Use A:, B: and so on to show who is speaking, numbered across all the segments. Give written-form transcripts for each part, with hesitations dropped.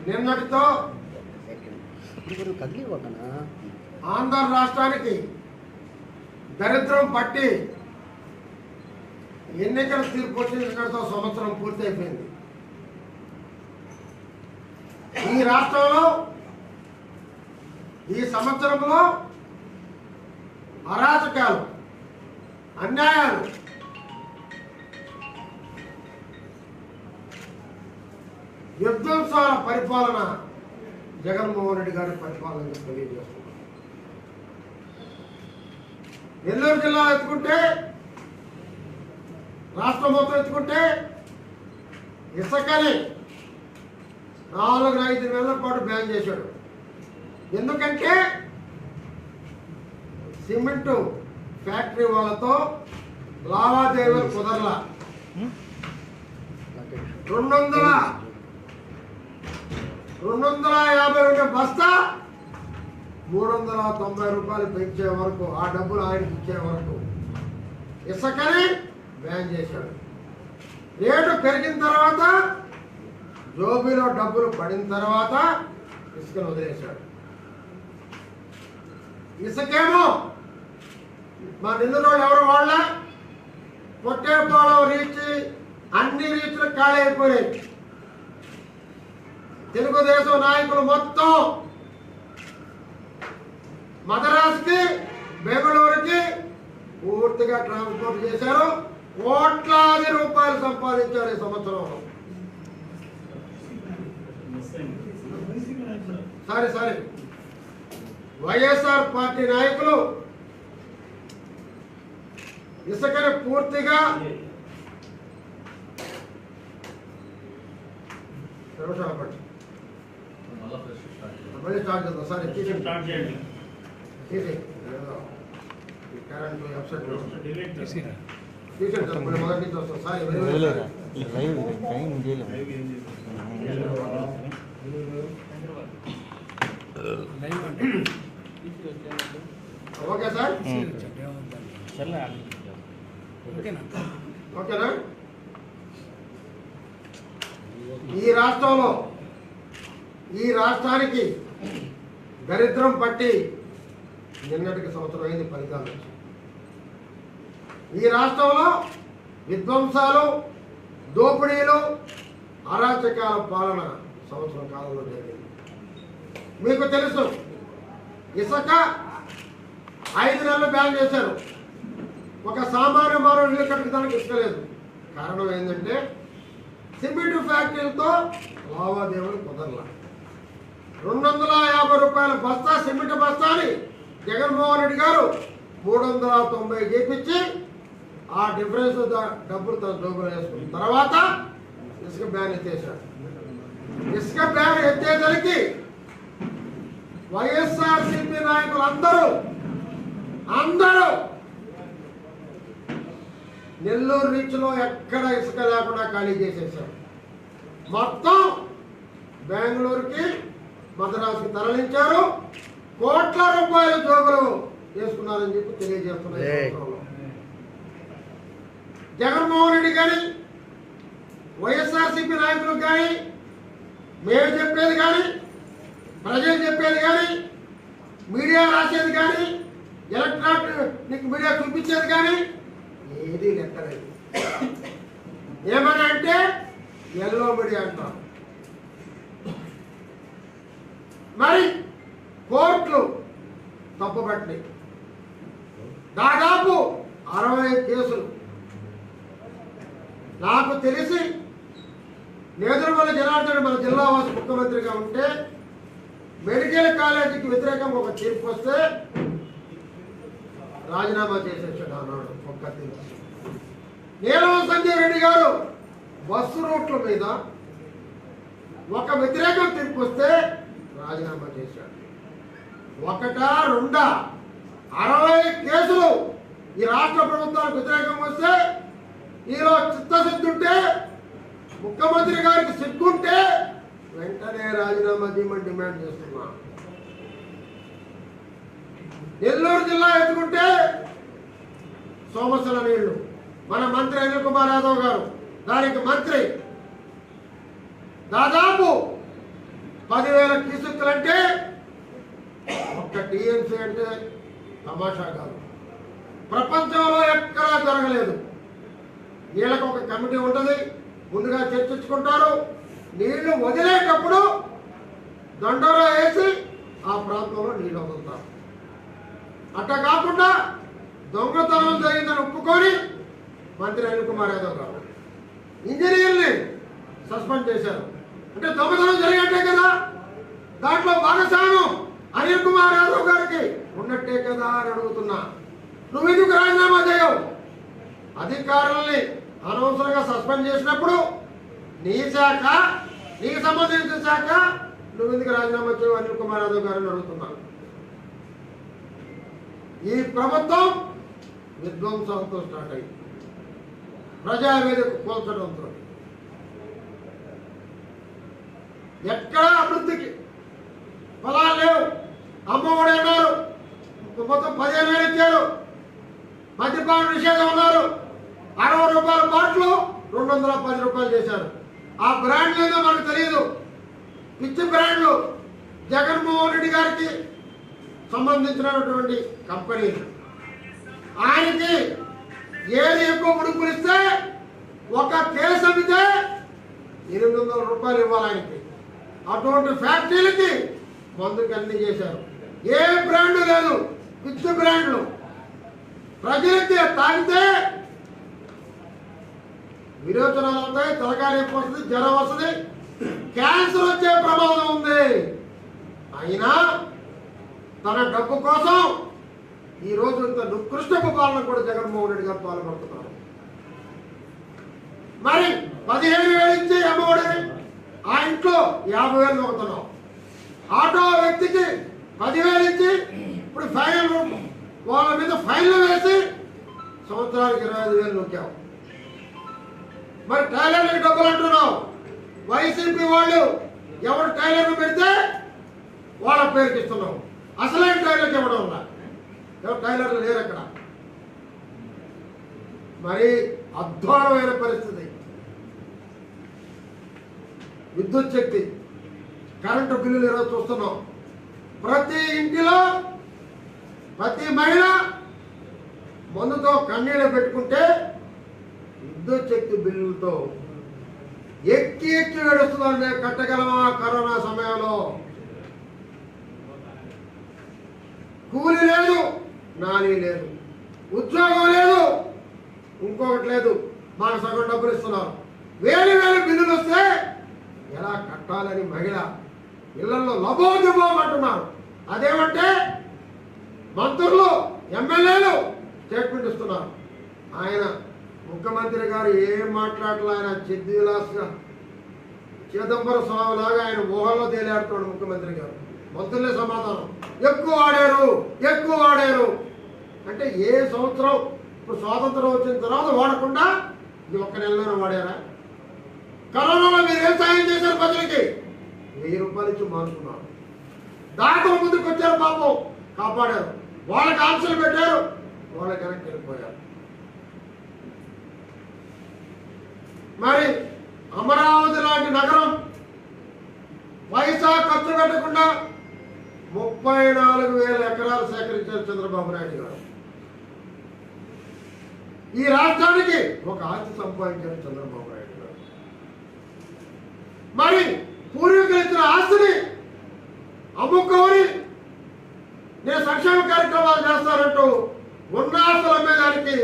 A: నిన్నటితో ఆంధ్ర రాష్ట్రానికి దరిద్రం పట్టి ఎన్నికల తీర్పు వచ్చినతో సంవత్సరం పూర్తయిపోయింది. ఈ రాష్ట్రంలో ఈ సంవత్సరంలో అరాచకాలు, అన్యాయాలు, విధ్వంసాల పరిపాలన జగన్మోహన్ రెడ్డి గారి పరిపాలన తెలియజేస్తున్నారు. నెల్లూరు జిల్లా ఎత్తుకుంటే, రాష్ట్రం మొత్తం ఎత్తుకుంటే ఇసుకని 4-5 నెలల పాటు బ్యాన్ చేశాడు. ఎందుకంటే సిమెంటు ఫ్యాక్టరీ వాళ్ళతో లావాదేవీలు కుదరలా. 250 ఉండే బస్తా 390 రూపాయలు పెంచే వరకు, ఆ డబ్బులు ఆయనకి ఇచ్చే వరకు ఇసుకని బ్యాన్ చేశాడు. రేటు పెరిగిన తర్వాత, జోబీలో డబ్బులు పడిన తర్వాత ఇసుకను వదిలేశాడు. ఇసుకేమో మా నెల్లూరు వాళ్ళు ఎవరు వాళ్ళ పొట్టేపాలెం రీచ్, అన్ని రీచ్లు ఖాళీ అయిపోయాయి. తెలుగుదేశం నాయకులు మొత్తం మద్రాసుకి, బెంగళూరుకి పూర్తిగా ట్రాన్స్పోర్ట్ చేశారు. కోట్లాది రూపాయలు సంపాదించారు ఈ సంవత్సరంలో. సరే వైఎస్ఆర్ పార్టీ నాయకులు ఇసుకని పూర్తిగా మళ్ళీ స్టార్ట్ చేద్దాం. సరే తీసేయండి కరెంట్ అప్సెట్ తీసేయండి సార్, మళ్ళీ మొదటి నుంచి వస్తాం. సారీ ఓకే సార్, ఓకేనా? ఈ రాష్ట్రంలో, ఈ రాష్ట్రానికి దరిద్రం పట్టి నిన్నటికి సంవత్సరం అయింది ఫలితాలు వచ్చి. ఈ రాష్ట్రంలో విధ్వంసాలు, దోపిడీలు, అరాచకాల పాలన సంవత్సరం కాలంలో జరిగింది. మీకు తెలుసు, ఇసుక 5 నెలలు బ్యాన్ చేశారు. ఒక సామాన్య మానవుడు ఇల్లు కట్టుకోవడానికి ఇసుక లేదు. కారణం ఏంటంటే సిమెంట్ ఫ్యాక్టరీలతో లావాదేవీలు కుదరలా. 250 రూపాయల బస్తా సిమెంట్ బస్తాని జగన్మోహన్ రెడ్డి గారు 390 చేపించి ఆ డిఫరెన్స్ డబ్బులు తన జోబులో వేసుకున్న తర్వాత ఇసుక బ్యాన్ ఎత్తేసాడు. ఇసుక బ్యాన్ ఎత్తేసరికి వైఎస్ఆర్సీపీ నాయకులు అందరూ నెల్లూరు రీచ్లో ఎక్కడ ఇసుక లేకుండా ఖాళీ చేసేసారు. మొత్తం బెంగళూరుకి, మద్రాసుకి తరలించారు. కోట్ల రూపాయల జోబులు వేసుకున్నారని చెప్పి తెలియజేస్తున్నారు. జగన్మోహన్ రెడ్డి కానీ, వైఎస్ఆర్సీపీ నాయకులకు కానీ, మేము చెప్పేది కానీ, ప్రజలు చెప్పేది కానీ, మీడియా రాసేది కానీ, ఎలక్ట్రానిక్ మీడియా చూపించేది కానీ ఏది లెక్కలేదు. ఏమని అంటే ఎల్లో మీడియా అంటారు. మరి కోర్టులు తప్పుపట్టి దాదాపు 60 కేసులు. నాకు తెలిసి నేదురుమల్లి జనార్దన్ మన జిల్లా వాసు ముఖ్యమంత్రిగా ఉంటే మెడికల్ కాలేజీకి వ్యతిరేకంగా ఒక తీర్పు వస్తే రాజీనామా చేసేసాడు అన్నాడు. ఒక్క తీర్పు. నీలం సంజయ్ రెడ్డి గారు బస్సు రూట్ల మీద ఒక వ్యతిరేక తీర్పు వస్తే రాజీనామా చేశాడు. 1, 2, 60 కేసులు ఈ రాష్ట్ర ప్రభుత్వానికి వ్యతిరేకంగా వస్తే, ఈలో చిత్తశుద్ధి ఉంటే, ముఖ్యమంత్రి గారికి సిగ్గుంటే వెంటనే రాజీనామా చేయమని డిమాండ్ చేస్తున్నా. నెల్లూరు జిల్లా ఎత్తుకుంటే సోమశల నీళ్లు, మన మంత్రి అనిల్ కుమార్ యాదవ్ గారు దానికి మంత్రి. దాదాపు 10,000 క్యూసెక్కులంటే ఒక్క టీఎంసీ అంటే తమాషా కాదు. ప్రపంచంలో ఎక్కడా జరగలేదు. నీళ్ళకు ఒక కమిటీ ఉంటుంది, ముందుగా చర్చించుకుంటారు, నీళ్లు వదిలేటప్పుడు దండోరా వేసి ఆ ప్రాంతంలో నీళ్ళు వదులుతారు. అట్లా కాకుండా దొంగతనం జరిగిందని ఒప్పుకొని మంత్రి అనిల్ కుమార్ యాదవ్ గారు ఇంజనీర్ని సస్పెండ్ చేశారు. అంటే దొంగతనం జరిగినట్టే కదా, దాంట్లో భాగస్వామ్యం అనిల్ కుమార్ యాదవ్ గారికి ఉన్నట్టే కదా అని అడుగుతున్నా. నువ్వు ఎందుకు రాజీనామా చేయవు? అధికారుల్ని అనవసరంగా సస్పెండ్ చేసినప్పుడు నీ శాఖ, నీకు సంబంధించిన శాఖ, నువ్వు ఎందుకు రాజీనామా చేయవు అనిల్ కుమార్ యాదవ్ గారిని అడుగుతున్నా. ఈ ప్రభుత్వం విధ్వంసంతో స్టార్ట్ అయింది, ప్రజావేదిక కూల్చడంతో. ఎక్కడా అభివృద్ధికి ఫలాలు లేవు. అమ్మఒడి అన్నారు, మొత్తం 15,000 ఇచ్చారు. మద్యపాన నిషేధం ఉన్నారు, 60 రూపాయల బాట్లు 210 రూపాయలు చేశారు. ఆ బ్రాండ్ ఏదో మనకు తెలియదు, పిచ్చి బ్రాండ్లు. జగన్మోహన్ రెడ్డి గారికి సంబంధించినటువంటి కంపెనీ. ఆయనకి ఏది ఎక్కువ ఉడుకులిస్తే ఒక కేసు అమ్మితే 800 రూపాయలు ఇవ్వాలి ఆయనకి. అటువంటి ఫ్యాక్టరీలకి మందుకు అన్ని చేశారు. ఏ బ్రాండ్ లేదు, పిచ్చి బ్రాండ్లు. ప్రజలకి తాగితే విరోచనాలు అవుతాయి, తలకాయ నొప్పి వస్తుంది, జ్వరం వస్తుంది, క్యాన్సర్ వచ్చే ప్రమాదం ఉంది. అయినా తన డబ్బు కోసం ఈరోజు ఇంత నికృష్టపు పాలన కూడా జగన్మోహన్ రెడ్డి గారు పాల్పడుతున్నారు. మరి 15,000 ఇచ్చి అమ్మఒడిని ఆ ఇంట్లో 50,000 నొక్కుతున్నాం. ఆటో వ్యక్తికి 10,000 ఇచ్చి ఇప్పుడు ఫైనల్ వాళ్ళ మీద ఫైన్లు వేసి సంవత్సరానికి 25,000 నొక్కావు. మరి టైలర్లకు డబ్బులు అంటున్నావు. వైసీపీ వాళ్ళు ఎవరు టైలర్లు పెడితే వాళ్ళ పేరుకి ఇస్తున్నావు. అసలైన టైలర్కి ఇవ్వడం ఉన్నా, ఎవరు టైలర్లు లేరు అక్కడ. మరి అధ్వానమైన పరిస్థితి. విద్యుత్ శక్తి, కరెంటు బిల్లులు ఈరోజు చూస్తున్నాం. ప్రతి ఇంటిలో ప్రతి మహిళ మందుతో కన్నీళ్ళు పెట్టుకుంటే విద్యుత్ శక్తి బిల్లులతో ఎక్కి ఎక్కి ఏడుస్తున్నారు. మేము కట్టగలమా? కరోనా సమయంలో కూలి లేదు, నాని లేదు, ఉద్యోగం లేదు, ఇంకొకటి లేదు, మాకు సగం డబ్బులు ఇస్తున్నారు. వేలు బిల్లులు వస్తే ఎలా కట్టాలని మహిళ ఇళ్లలో లబోదిబోమంటున్నారు. అదేమంటే మంత్రులు, ఎమ్మెల్యేలు స్టేట్మెంట్ ఇస్తున్నారు. ఆయన ముఖ్యమంత్రి గారు ఏం మాట్లాడలే. ఆయన చిద్విలాస్గా చిదంబరం స్వామిలాగా ఆయన ఊహల్లో తేలాడుతున్నాడు ముఖ్యమంత్రి గారు. మంత్రులే సమాధానం, ఎక్కువ వాడారు అంటే ఏ సంవత్సరం ఇప్పుడు స్వాతంత్రం వచ్చిన తర్వాత వాడకుండా ఇది ఒక్క నెలలోనే వాడారా? కరోనాలో మీరు ఏం సాయం చేశారు? ప్రజలకి 1000 రూపాయలు ఇచ్చి మార్చుకున్నారు. దాతలు ముందుకు వచ్చారు, పాపం కాపాడారు. వాళ్ళకి ఆంక్షలు పెట్టారు, వాళ్ళకి వెనక్కి వెళ్ళిపోయారు. మరి అమరావతి లాంటి నగరం పైసా ఖర్చు పెట్టకుండా 34,000 ఎకరాలు సేకరించారు చంద్రబాబు నాయుడు గారు. ఈ రాష్ట్రానికి ఒక ఆస్తి సంపాదించారు చంద్రబాబు నాయుడు గారు. మరి పూర్వీకులు ఇచ్చిన ఆస్తిని అమ్ముకోని నేను సంక్షేమ కార్యక్రమాలు చేస్తానంటూ ఉన్న ఆస్తులు అమ్మేదానికి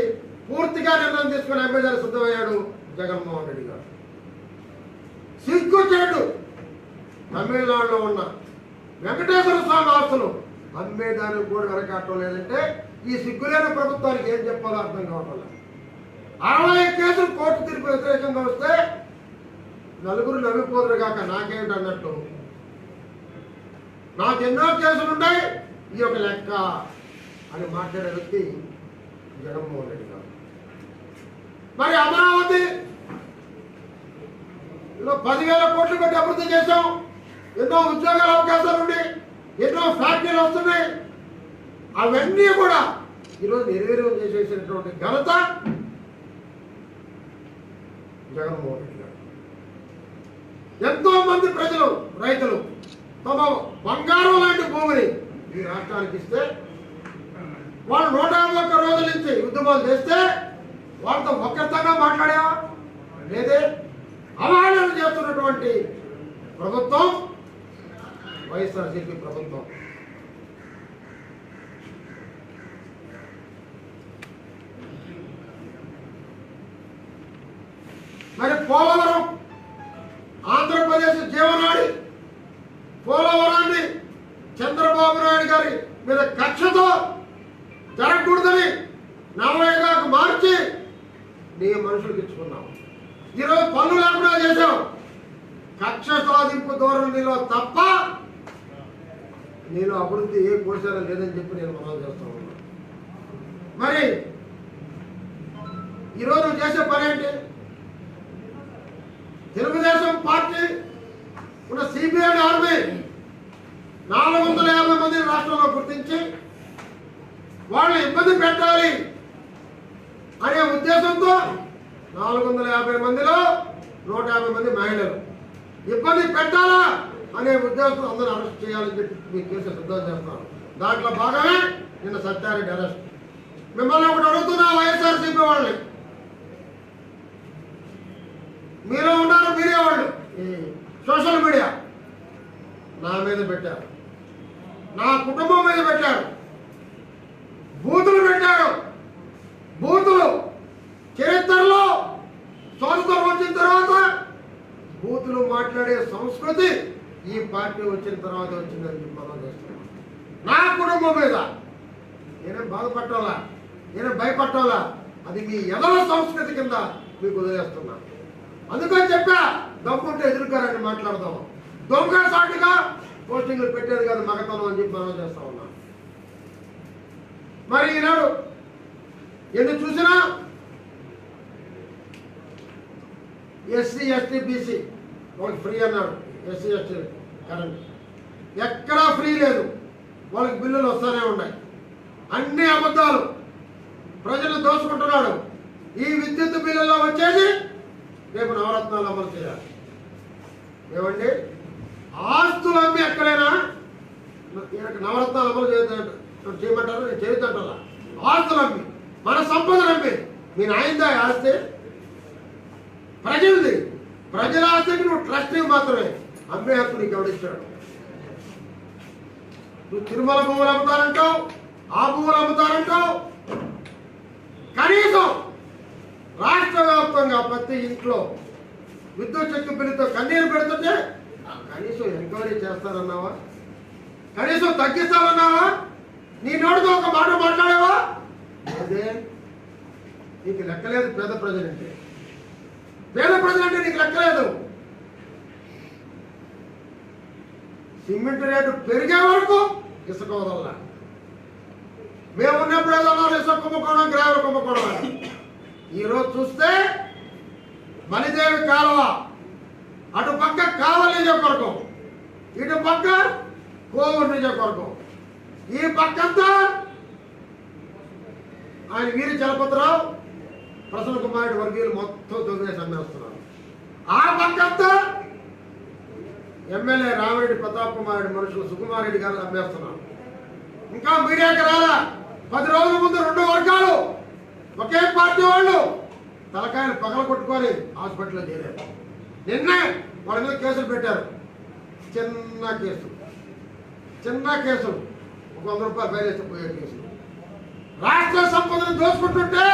A: పూర్తిగా నిర్ణయం తీసుకుని అమ్మేదానికి సిద్ధమయ్యాడు జగన్మోహన్ రెడ్డి గారు. సిగ్గుచేటు తమిళనాడులో ఉన్న వెంకటేశ్వర స్వామి ఆస్తులు అమ్మేదానికి కూడా వెనకాటం లేదంటే ఈ సిగ్గులేని ప్రభుత్వానికి ఏం చెప్పాలో అర్థం కావటం లేదు. 60 కేసులు కోర్టు తీర్పు వ్యతిరేకంగా వస్తే నలుగురు నవ్విపోదురు కాక నాకేమిటి అన్నట్టు నాకు ఎన్నో కేసులు ఉన్నాయి, ఈ యొక్క లెక్క అని మాట్లాడే వ్యక్తి జగన్మోహన్ రెడ్డి గారు. మరి అమరావతి 10,000 కోట్లు పెట్టి అభివృద్ధి చేశాం. ఎన్నో ఉద్యోగాల అవకాశాలు ఉన్నాయి, ఎన్నో ఫ్యాక్టరీలు వస్తున్నాయి. అవన్నీ కూడా ఈరోజు నిర్వీర్యం చేసేసినటువంటి ఘనత జగన్మోహన్ రెడ్డి గారు. ఎంతో మంది ప్రజలు, రైతులు తమ బంగారం లాంటి భూమిని ఈ రాష్ట్రానికి ఇస్తే వాళ్ళు 151 రోజుల నుంచి ఉద్యమాలు చేస్తే వాళ్ళతో ఒక్కరితోగా మాట్లాడావా? లేదే. అవహేళన చేస్తున్నటువంటి ప్రభుత్వం వైఎస్ఆర్సీపీ ప్రభుత్వం. మరి పోలవరం ఆంధ్రప్రదేశ్ జీవనాడి పోలవరాన్ని చంద్రబాబు నాయుడు గారి మీద కక్షతో జరగకూడదని నవయుగాకు మార్చి నీ మనుషులకు ఇచ్చుకున్నావు. ఈరోజు పనులు లేకుండా చేశావు. కక్ష సాధింపు ధోరణిలో తప్ప నేను అభివృద్ధి ఏ కోశాలు లేదని చెప్పి నేను మనం చేస్తా ఉన్నాను. మరి ఈరోజు నువ్వు చేసే పని ఏంటి? తెలుగుదేశం పార్టీ ఉన్న సిబిఐ ఆర్మీ 450 మందిని రాష్ట్రంలో గుర్తించి వాళ్ళు ఇబ్బంది పెట్టాలి అనే ఉద్దేశంతో 450 మందిలో 150 మంది మహిళలు ఇబ్బంది పెట్టాలా అనే ఉద్దేశంతో అందరూ అరెస్ట్ చేయాలని చెప్పి మీ కేసు సిద్ధం చేస్తాను. దాంట్లో భాగమే నిన్న సత్యారెడ్డి అరెస్ట్. మిమ్మల్ని ఒకటి అడుగుతున్నా, వైఎస్ఆర్సీపీ వాళ్ళని, మీలో ఉన్నారు మీడియా వాళ్ళు, సోషల్ మీడియా నా మీద పెట్టారు, నా కుటుంబం మీద పెట్టారు, బూతులు పెట్టారు. బూతులు చరిత్రలో స్వాతంత్రం వచ్చిన తర్వాత బూతులు మాట్లాడే సంస్కృతి ఈ పార్టీ వచ్చిన తర్వాత వచ్చిందని మనం చేస్తున్నాం. నా కుటుంబం మీద నేనే బాధపట్టాలా, నేనే భయపట్టాలా, అది మీ ఎదల సంస్కృతి కింద మీకు వదిలేస్తున్నా. అందుకని చెప్పా, దమ్ముంటే ఎదురుకారని మాట్లాడదాము. దొంగ సాటుగా పోస్టింగ్లు పెట్టేది కాదు మగతనం అని చెప్పి మనం చేస్తా ఉన్నాం. మరి ఈనాడు ఎందుకు చూసినా ఎస్సీ ఎస్టీ బీసీ వాళ్ళకి ఫ్రీ అన్నాడు. ఎస్సీ ఎస్టీ కరెంట్ ఎక్కడా ఫ్రీ లేదు. వాళ్ళకి బిల్లులు వస్తూనే ఉన్నాయి. అన్ని అబద్ధాలు. ప్రజలు దోచుకుంటున్నాడు. ఈ విద్యుత్ బిల్లుల్లో వచ్చేది రేపు నవరత్నాలు అమలు చేయాలి. ఏమండి, ఆస్తులు అమ్మి ఎక్కడైనా నవరత్నాలు అమలు చేయమంటారు, నేను చేయొద్దంటారా? ఆస్తులు అమ్మి, మన సంపదలు అమ్మి, మీ నాయందా ఆస్తి ప్రజలది. ప్రజల ఆస్తికి నువ్వు ట్రస్టీ మాత్రమే. అమ్మే హక్కు నీకు ఎవడిచ్చాడు? నువ్వు తిరుమల భూములు అమ్ముతారంటావు, ఆ భూములు అమ్ముతారంటావు. కనీసం రాష్ట్ర వ్యాప్తంగా ప్రతి ఇంట్లో విద్యుత్ శక్తి బిల్లుతో కన్నీరు పెడుతుంటే కనీసం ఎంక్వైరీ చేస్తారన్నావా? కనీసం తగ్గిస్తారన్నావా? నీ నోటితో ఒక మాట మాట్లాడావా? అదే నీకు లెక్కలేదు. పేద ప్రజలంటే నీకు లెక్కలేదు. సిమెంట్ రేటు పెరిగే వరకు ఇసుక వదల్లా. మేము ఉన్నప్పుడు ఏదన్నా ఇసుక కుంభకోణం, గ్రావెల్ కుంభకోణం అని. ఈరోజు చూస్తే మణిదేవి కాలువ, అటు పక్క కావలి నియోజకవర్గం, ఇటు పక్క కోవూరు నియోజకవర్గం, ఈ పక్కంతా ఆయన వీరి చలపతిరావు, ప్రసన్న కుమారుడు వర్గీయులు మొత్తం దొంగేసి అమ్మేస్తున్నారు. ఆ పక్కంతా ఎమ్మెల్యే రామిరెడ్డి ప్రతాప్ కుమారుడి మనుషులు సుకుమారెడ్డి గారు అమ్మేస్తున్నారు. ఇంకా మీడియాకి రాలా. 10 రోజుల ముందు 2 వర్గాలు ఒకే పార్టీ వాళ్ళు తలకాయలు పగల కొట్టుకొని హాస్పిటల్లో చేరారు. నిన్నే వాళ్ళ మీద కేసులు పెట్టారు. చిన్న కేసులు 100 రూపాయలు బయలు వేస్తే పోయే కేసులు. రాష్ట్ర సంపదను దోచుకుంటుంటే,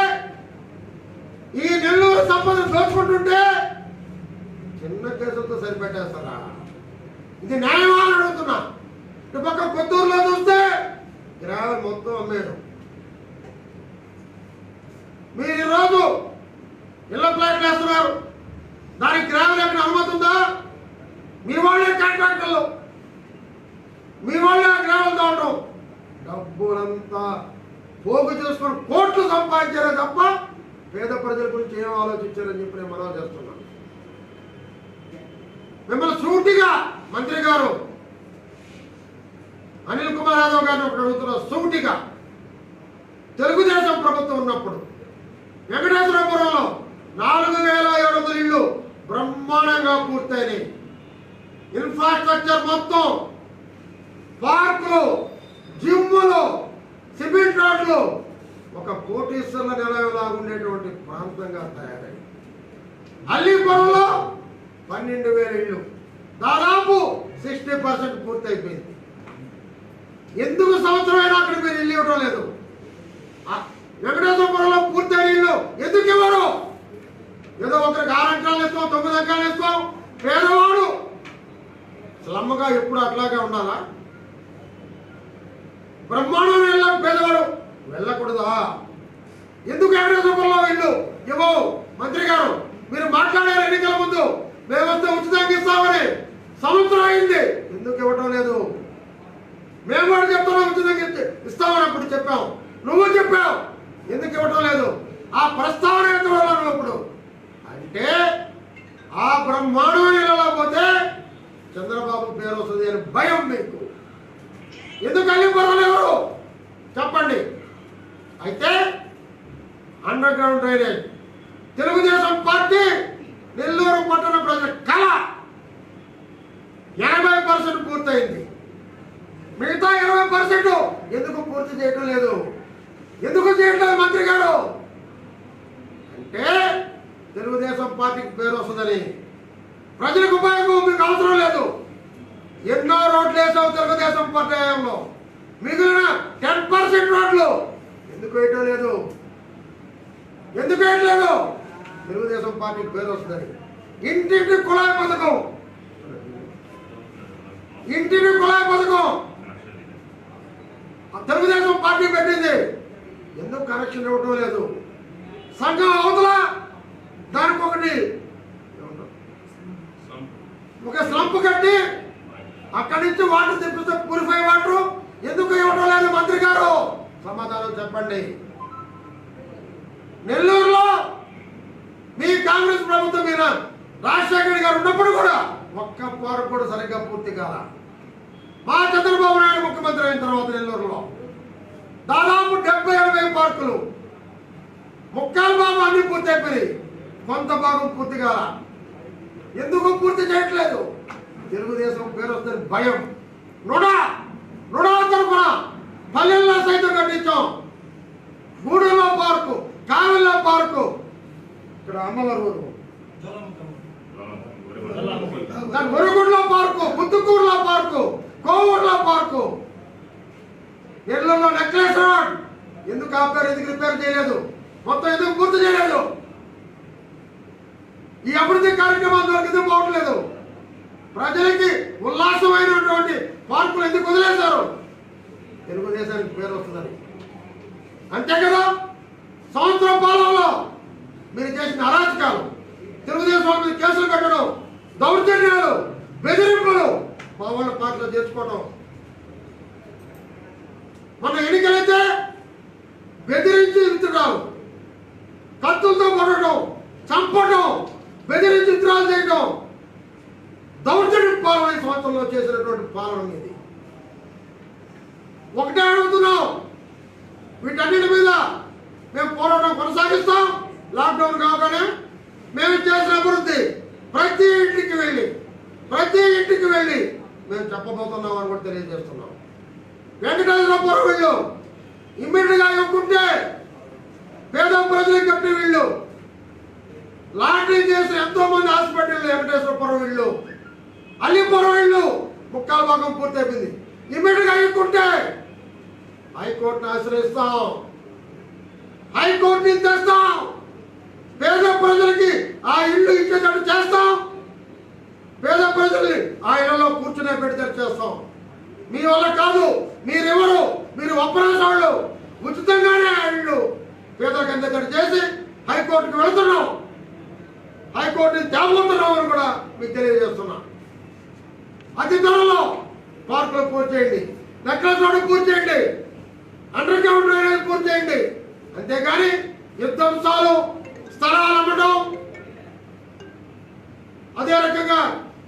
A: ఈ నెల్లూరు సంపదను దోచుకుంటుంటే చిన్న కేసులతో సరిపెట్టేస్తారా? ఇది న్యాయమా అని అడుగుతున్నా. ఇటు పక్క కొత్తూరులో చూస్తే గ్రావెల్ మొత్తం అమ్మేయడం. మీరు ఈరోజు ఇళ్ల ప్లాట్లు వేస్తున్నారు. దానికి గ్రావెల్ ఎక్కడ అనుమతి ఉందా? మీ వాళ్ళే కాంట్రాక్టర్లు, మీ వాళ్ళే గ్రావెల్ తోవడం. డబ్బులంతా పోగు చేసుకొని కోట్లు సంపాదించారే తప్ప పేద ప్రజల గురించి ఏం ఆలోచించారని చెప్పి నేను మనవి చేస్తున్నాను. మిమ్మల్ని సూటిగా మంత్రి గారు అనిల్ కుమార్ యాదవ్ గారిని ఒకటి అడుగుతున్నారు. సూటిగా తెలుగుదేశం ప్రభుత్వం ఉన్నప్పుడు వెంకటేశ్వరపురంలో 4700 ఇళ్ళు బ్రహ్మాండంగా పూర్తయినాయి. ఇన్ఫ్రాస్ట్రక్చర్ మొత్తం పార్కులు, జిమ్ములు, సిమెంట్ రోడ్లు ఒక కోటీశ్వర్ల నిలయంలా ఉండేటువంటి ప్రాంతంగా తయారైంది. అల్లీపురంలో 12,000 ఇళ్ళు, దాదాపు 60% పూర్తయిపోయింది. ఎందుకు సంవత్సరమైనా అక్కడ మీరు ఇల్లు ఇవ్వడం లేదు? వెంకటేశ్వరపురంలో పూర్తయిన ఇల్లు ఎందుకు ఇవ్వరు? ఏదో ఒకరికి 6 అంకాలు ఇస్తాం, 9 అంకాలు ఇస్తాం. పేదవాడు స్లమ్గా ఎప్పుడు అట్లాగే ఉండాలా? బ్రహ్మాండం వెళ్ళాం, పేదవాడు వెళ్ళకూడదా? ఎందుకు వెంకటేశ్వరపురంలో ఇల్లు ఇవ్వవు? మంత్రి గారు మీరు మాట్లాడారు ఎన్నికల ముందు, మేమంతా ఉచితంగా ఇస్తామని. సంవత్సరం అయింది, ఎందుకు ఇవ్వటం లేదు? మేము కూడా చెప్తున్నాం ఉచితంగా ఇస్తామని అప్పుడు చెప్పాం, నువ్వు చెప్పావు, ఎందుకు ఇవ్వటం లేదు? ఆ ప్రస్తావన ఎందుకు ఇప్పుడు అంటే ఆ బ్రహ్మాండం వెళ్ళకపోతే చంద్రబాబు పేరు వస్తుంది అని భయం మీకు. ఎందుకు అల్లిపురంలో ఎవరు చెప్పండి? అయితే under ground drainage Telugu Desam party Nellore పట్టణ ప్రజల కళ 80% పూర్తయింది. మిగతా 20% ఎందుకు పూర్తి చేయటం లేదు? ఎందుకు చేయట్లేదు మంత్రి గారు? అంటే తెలుగుదేశం పార్టీకి పేరు వస్తుందని. ప్రజలకు ఉపయోగం మీకు అవసరం లేదు. ఎన్నో రోడ్లు వేసావు తెలుగుదేశం పార్టీ హయాంలో, మిగిలిన 10% రోడ్లు ఎందుకు వేయటం లేదు? ఎందుకు వేయట్లేదు? తెలుగుదేశం పార్టీకి పేరు వస్తుందని. ఇంటింటి కుళాయి పథకం, ఇంటిని కుళాయి పథకం తెలుగుదేశం పార్టీ పెట్టింది, ఎందుకు కనెక్షన్ ఇవ్వటం లేదు? సంఘం అవతల దానికి ఒక స్లంప్ కట్టి అక్కడి నుంచి వాటర్ తెప్పిస్తే ప్యూరిఫై వాటర్ ఎందుకు ఇవ్వటం లేదు మంత్రి గారు? సమాధానం చెప్పండి. నెల్లూరులో మీ కాంగ్రెస్ ప్రభుత్వం మీద రాజశేఖర్ గారు ఉన్నప్పుడు కూడా ఒక్క పార్క్ కూడా సరిగ్గా పూర్తి కాల. మా చంద్రబాబు నాయుడు ముఖ్యమంత్రి అయిన తర్వాత నెల్లూరులో దాదాపు 70-80 పార్కులు, ముక్కాలు భాగం అన్ని పూర్తి అయిపోయి, కొంత భాగం పూర్తి కాల. ఎందుకు పూర్తి చేయట్లేదు? తెలుగుదేశం పేరు వస్తుంది భయం. నుడా తరఫున పల్లెల్లో సైతం కట్టించాం. గూడెంలో పార్కు, కావెల్లో పార్కు, ఇక్కడ అమ్మవారు మురుగుడులో పార్కు, ముత్తుకూరులో పార్కు, కోవూరులో పార్కు, నెల్లూరులో నెక్లెస్ రోడ్ ఎందుకు ఆపారు? ఎందుకు రిపేర్ చేయలేదు? మొత్తం ఎందుకు పూర్తి చేయలేదు? ఈ అభివృద్ధి కార్యక్రమాలు ఎందుకు పోవట్లేదు? ప్రజలకి ఉల్లాసమైనటువంటి పార్కులు ఎందుకు వదిలేశారు? తెలుగుదేశానికి పేరు వస్తుందని. అంతే కదా? సంవత్సరం పాలనలో మీరు చేసిన అరాచకాలు, తెలుగుదేశం మీద కేసులు పెట్టడం, దౌర్జన్యాలు, బెదిరింపులు, మా వాళ్ళ పార్టీలో చేర్చుకోవడం. మన ఎన్నికలైతే బెదిరించి విత్తడాలు, కత్తులతో కొట్టడం, చంపడం, బెదిరించి విత్తనాలు చేయడం, దౌర్జన్య పాలన ఈ సంవత్సరంలో చేసినటువంటి పాలన ఇది. ఒకటే అడుగుతున్నాం, వీటన్నిటి మీద మేము పోరాటం కొనసాగిస్తాం. లాక్డౌన్ కాగానే మేము చేసిన అభివృద్ధి ప్రతి ఇంటికి వెళ్ళి మేము చెప్పబోతున్నాం అని కూడా తెలియజేస్తున్నాం. వెంకటేశ్వరపురం వీళ్ళు ఇమ్మీడియట్ గా ఇవ్వకుంటే పేద ప్రజలకు కట్టిన వీళ్ళు లాటరీ చేసి ఎంతో మంది హాస్పిటల్ వెంకటేశ్వరపురం వీళ్ళు, అల్లిపురం వీళ్ళు ముక్కాలు భాగం పూర్తయిపోయింది. ఇమ్మీడియట్ గా ఇవ్వకుంటే హైకోర్టును ఆశ్రయిస్తాం, హైకోర్టుని తెస్తాం, పేద ప్రజలకి ఆ ఇల్లు ఇచ్చేటట్టు చేస్తాం, పేద ప్రజల్ని ఆ ఇళ్లలో కూర్చునే పెడితే చేస్తాం. మీ వల్ల కాదు, మీరెవరు? మీరు ఒప్పరాజాళ్ళు. ఉచితంగానే ఆ ఇల్లు పేదలకు అందేటట్టు చేసి హైకోర్టుకి వెళుతున్నాం, హైకోర్టుని తేబోతున్నాం అని కూడా మీకు తెలియజేస్తున్నాం. అతి త్వరలో పార్కులు పూర్తి చేయండి, నెక్లెస్ రోడ్డు పూర్తి చేయండి, అండర్ గ్రౌండ్ డ్రైనేజ్ పూర్తి చేయండి. అంతేగాని యుద్ధంశాలు, స్థలాలు అమ్మడం, అదే రకంగా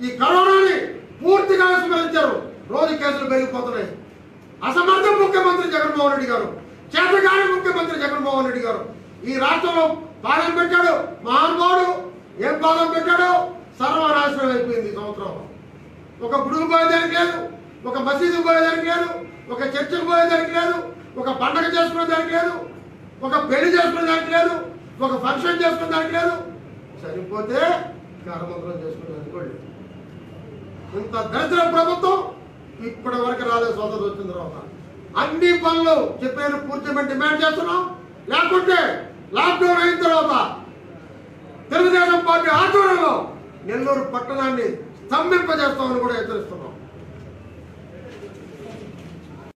A: ఈ కరోనాని పూర్తిగా విస్మరించారు. రోజు కేసులు పెరిగిపోతున్నాయి. అసమర్థ ముఖ్యమంత్రి జగన్మోహన్ రెడ్డి గారు, చేతగాని ముఖ్యమంత్రి జగన్మోహన్ రెడ్డి గారు ఈ రాష్ట్రంలో పాలన పెట్టాడు. మహానుభావుడు ఏం పాలన పెట్టాడో సర్వనాశనం అయిపోయింది. ఈ సంవత్సరం ఒక గుడుగు పోయేదానికి లేదు, ఒక మసీదుకు పోయేదానికి లేదు, ఒక చర్చకు పోయేదానికి లేదు, ఒక పండగ చేసుకునేదానికి లేదు, ఒక పెళ్లి చేసుకునేదానికి లేదు, ఒక ఫంక్షన్ చేసుకునేదానికి లేదు, సరిపోతే కర్మంత్రం చేసుకునేదానికి కూడా లేదు. ఇంత దరిద్ర ప్రభుత్వం ఇప్పటి వరకు రాలేదు. స్వతంత్రం వచ్చిన తర్వాత అన్ని పనులు చెప్పిన పూర్తి చేయమని డిమాండ్ చేస్తున్నాం. లేకుంటే లాక్డౌన్ అయిన తర్వాత తెలుగుదేశం పార్టీ ఆధ్వర్యంలో నెల్లూరు పట్టణాన్ని స్తంభింపజేస్తామని కూడా హెచ్చరిస్తున్నాం.